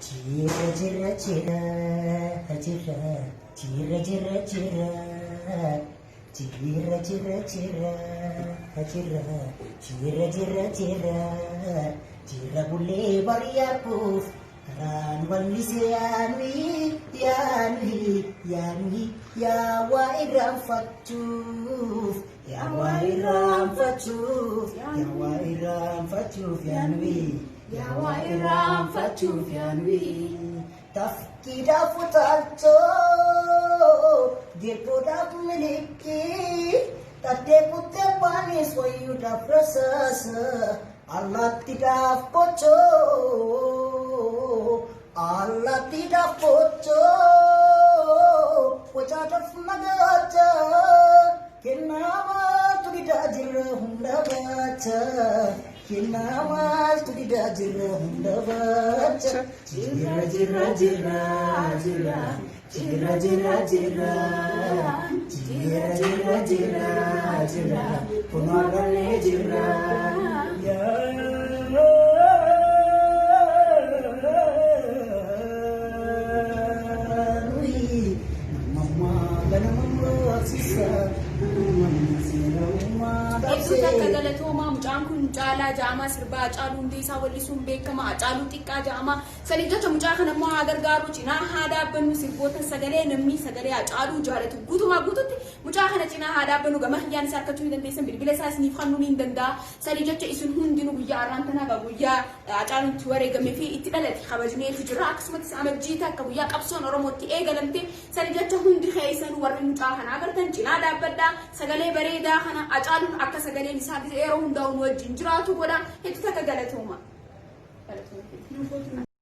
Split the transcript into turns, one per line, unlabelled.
Jira jira jira jira jira jira jira jira jira jira jira jira jira jira jira bulle bariyakuuf karaan wallise yaanwi yaa waa irraanfachuuf yaa waa irraanfachuuf yaa waa irraanfachuuf yaanwi yaa waa irraanfachuuf yaanwi tafkiidhaaf utaalchoo dirbuudhaaf milikkii tattee kuttee baanis wayyuudhaaf rasaasa allaattiidhaaf pochoo allaattiidhaaf pochoo wacaadhaaf nagaacha kennaamaatu didaa jirra hunda baacha kennaamaatu didaa jirra hunda baacha jirra jirra jirra jirra jirra jirra jirra jirra jirra jirra jirra kunarralee jirra
Galatooma mucaan kun caalaa jaamaa sirbaa caaluu hundeessaa wallisuun beekama caaluu xiqqaa jaamaa sanii jecha mucaa kana immoo haa gargaaru cinaa haa dhaabbannu sirboota sagalee namni sagalee caaluu jaalatu guutumaa guututti mucaa kana cinaa haa dhaabbannu gama hiyyaan isaa harkachuu hin dandeessan bilbila isaa isiniif hannuu hin danda'a sanii jecha isin hundinuu guyyaa arraantanaa guyyaa caaluutti wareegamee fi itti dhalate kabajneetu jira akkasumas amajjiita akka guyyaa qabsoon oromootti eegalamte sanii jecha hundi keessan warri mucaa kana agartan cinaa dhaabbadhaa sagalee bareedaa kana caaluun akka sagaleen isaa yeroo hundaa'uun wajjin jiraatu godha hedduu takka galatooma.